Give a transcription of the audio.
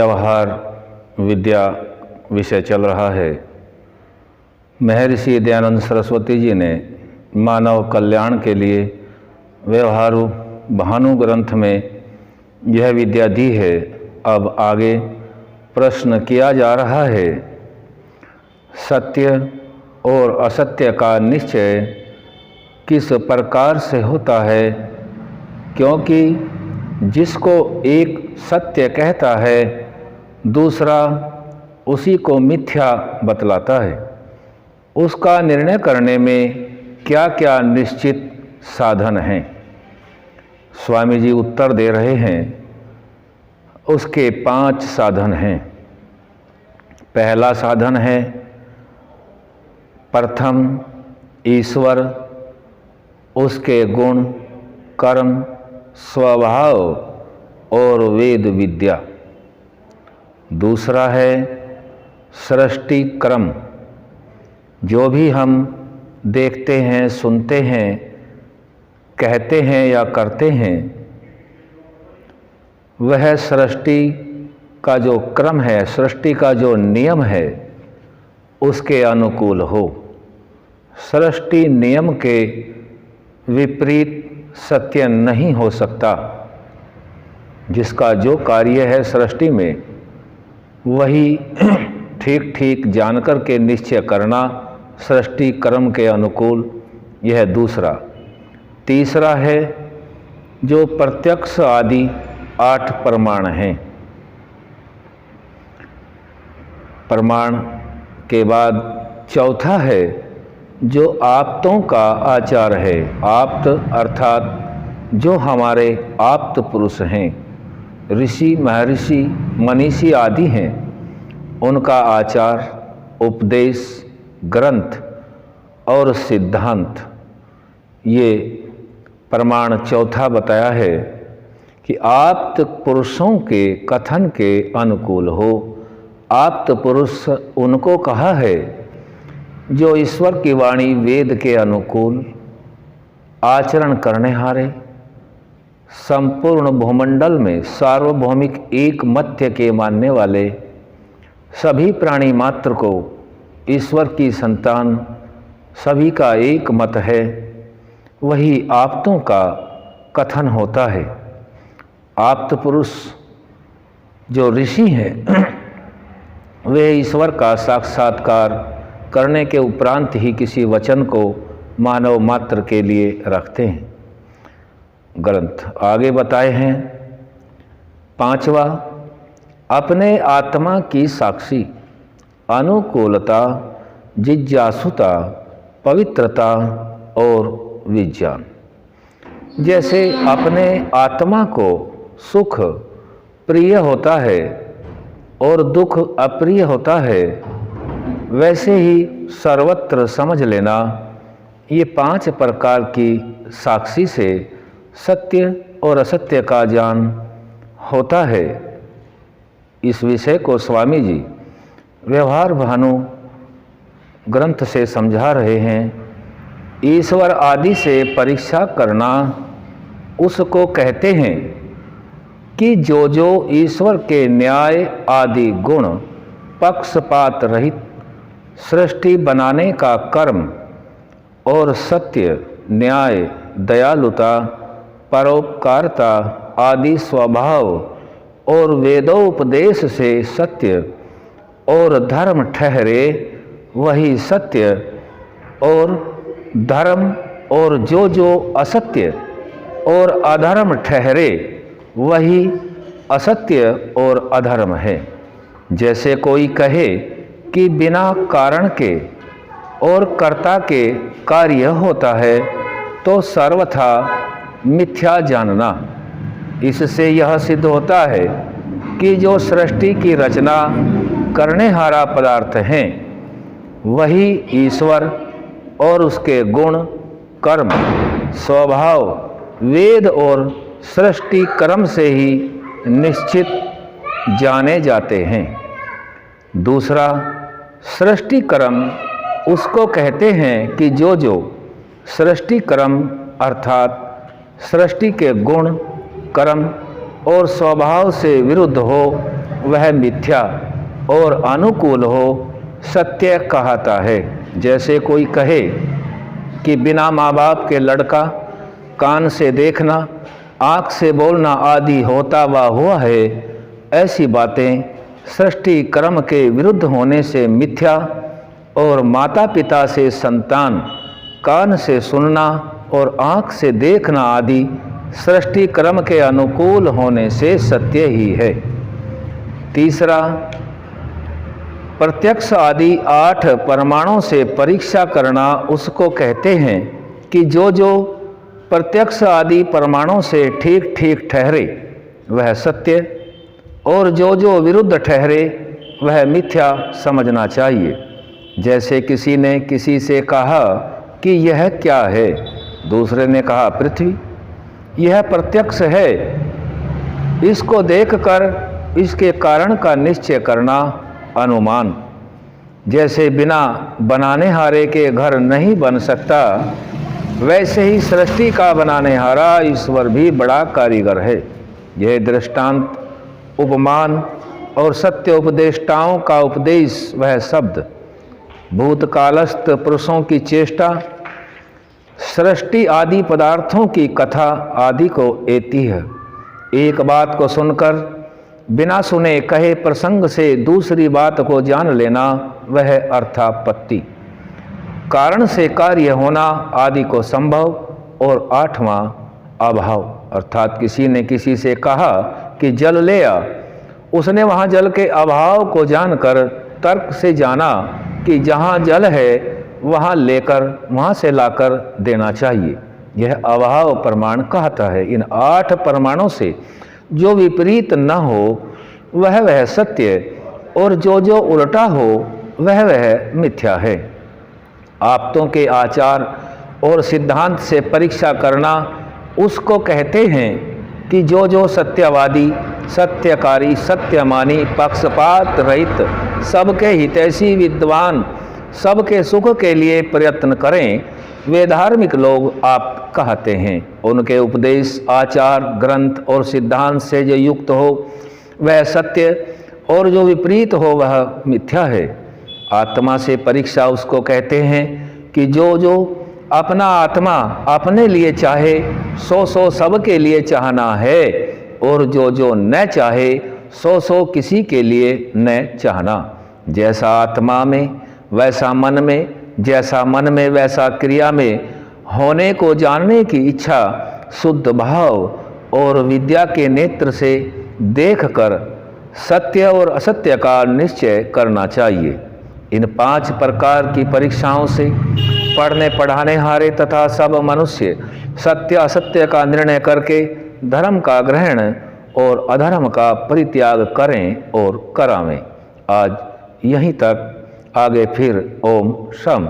व्यवहार विद्या विषय चल रहा है। महर्षि दयानंद सरस्वती जी ने मानव कल्याण के लिए व्यवहारु भानु ग्रंथ में यह विद्या दी है। अब आगे प्रश्न किया जा रहा है, सत्य और असत्य का निश्चय किस प्रकार से होता है? क्योंकि जिसको एक सत्य कहता है, दूसरा उसी को मिथ्या बतलाता है। उसका निर्णय करने में क्या क्या निश्चित साधन हैं? स्वामी जी उत्तर दे रहे हैं, उसके 5 साधन हैं। पहला साधन है प्रथम ईश्वर, उसके गुण, कर्म, स्वभाव और वेद विद्या। दूसरा है सृष्टि क्रम। जो भी हम देखते हैं, सुनते हैं, कहते हैं या करते हैं, वह सृष्टि का जो क्रम है, सृष्टि का जो नियम है, उसके अनुकूल हो। सृष्टि नियम के विपरीत सत्य नहीं हो सकता। जिसका जो कार्य है सृष्टि में, वही ठीक ठीक जानकर के निश्चय करना सृष्टि कर्म के अनुकूल, यह दूसरा। तीसरा है जो प्रत्यक्ष आदि 8 प्रमाण हैं। प्रमाण के बाद चौथा है जो आप्तों का आचार है। आप्त अर्थात जो हमारे आप्त पुरुष हैं, ऋषि, महर्षि, मनीषी आदि हैं, उनका आचार, उपदेश, ग्रंथ और सिद्धांत, ये प्रमाण चौथा बताया है कि आप्त पुरुषों के कथन के अनुकूल हो। आप्त पुरुष उनको कहा है जो ईश्वर की वाणी वेद के अनुकूल आचरण करने हारे, संपूर्ण भूमंडल में सार्वभौमिक एक मत्य के मानने वाले, सभी प्राणी मात्र को ईश्वर की संतान, सभी का एक मत है, वही आप्तों का कथन होता है। आप्त पुरुष जो ऋषि हैं, वे ईश्वर का साक्षात्कार करने के उपरांत ही किसी वचन को मानव मात्र के लिए रखते हैं। ग्रंथ आगे बताए हैं। 5वां, अपने आत्मा की साक्षी, अनुकूलता, जिज्ञासुता, पवित्रता और विज्ञान। जैसे अपने आत्मा को सुख प्रिय होता है और दुख अप्रिय होता है, वैसे ही सर्वत्र समझ लेना, ये 5 प्रकार की साक्षी से सत्य और असत्य का ज्ञान होता है। इस विषय को स्वामी जी व्यवहार भानु ग्रंथ से समझा रहे हैं। ईश्वर आदि से परीक्षा करना उसको कहते हैं कि जो जो ईश्वर के न्याय आदि गुण, पक्षपात रहित सृष्टि बनाने का कर्म और सत्य, न्याय, दयालुता, परोपकारता आदि स्वभाव और वेदोपदेश से सत्य और धर्म ठहरे, वही सत्य और धर्म, और जो जो असत्य और अधर्म ठहरे, वही असत्य और अधर्म है। जैसे कोई कहे कि बिना कारण के और कर्ता के कार्य होता है, तो सर्वथा मिथ्या जानना। इससे यह सिद्ध होता है कि जो सृष्टि की रचना करने हारा पदार्थ हैं, वही ईश्वर और उसके गुण, कर्म, स्वभाव, वेद और सृष्टि कर्म से ही निश्चित जाने जाते हैं। दूसरा, सृष्टि कर्म उसको कहते हैं कि जो जो सृष्टि कर्म अर्थात सृष्टि के गुण, कर्म और स्वभाव से विरुद्ध हो, वह मिथ्या और अनुकूल हो सत्य कहता है। जैसे कोई कहे कि बिना माँ बाप के लड़का कान से देखना, आँख से बोलना आदि होता व हुआ है, ऐसी बातें सृष्टि क्रम के विरुद्ध होने से मिथ्या और माता पिता से संतान, कान से सुनना और आँख से देखना आदि सृष्टि क्रम के अनुकूल होने से सत्य ही है। तीसरा, प्रत्यक्ष आदि 8 प्रमाणों से परीक्षा करना उसको कहते हैं कि जो जो प्रत्यक्ष आदि प्रमाणों से ठीक ठीक ठहरे वह सत्य और जो जो विरुद्ध ठहरे वह मिथ्या समझना चाहिए। जैसे किसी ने किसी से कहा कि यह क्या है, दूसरे ने कहा पृथ्वी, यह प्रत्यक्ष है, इसको देखकर इसके कारण का निश्चय करना अनुमान। जैसे बिना बनाने हारे के घर नहीं बन सकता, वैसे ही सृष्टि का बनाने हारा ईश्वर भी बड़ा कारीगर है। यह दृष्टांत, उपमान और सत्य उपदेष्टाओं का उपदेश वह शब्द, भूतकालस्थ पुरुषों की चेष्टा, सृष्टि आदि पदार्थों की कथा आदि को एती है। एक बात को सुनकर बिना सुने कहे प्रसंग से दूसरी बात को जान लेना वह अर्थापत्ति, कारण से कार्य होना आदि को संभव। और 8वां अभाव, अर्थात किसी ने किसी से कहा कि जल ले आ, उसने वहाँ जल के अभाव को जानकर तर्क से जाना कि जहाँ जल है वहाँ लेकर वहाँ से लाकर देना चाहिए। यह अभाव प्रमाण कहता है। इन 8 प्रमाणों से जो विपरीत न हो वह सत्य और जो जो उल्टा हो वह मिथ्या है। आप्तों के आचार और सिद्धांत से परीक्षा करना उसको कहते हैं कि जो जो सत्यवादी, सत्यकारी, सत्यमानी, पक्षपात रहित, सबके हितैषी, विद्वान, सबके सुख के लिए प्रयत्न करें, वे धार्मिक लोग आप कहते हैं। उनके उपदेश, आचार, ग्रंथ और सिद्धांत से जो युक्त हो वह सत्य और जो विपरीत हो वह मिथ्या है। आत्मा से परीक्षा उसको कहते हैं कि जो जो अपना आत्मा अपने लिए चाहे सो सो सबके लिए चाहना है और जो जो न चाहे सो सो किसी के लिए न चाहना। जैसा आत्मा में वैसा मन में, जैसा मन में वैसा क्रिया में होने को जानने की इच्छा शुद्ध भाव और विद्या के नेत्र से देखकर सत्य और असत्य का निश्चय करना चाहिए। इन 5 प्रकार की परीक्षाओं से पढ़ने पढ़ाने हारे तथा सब मनुष्य सत्य असत्य का निर्णय करके धर्म का ग्रहण और अधर्म का परित्याग करें और करावें। आज यहीं तक, आगे फिर ओम शम।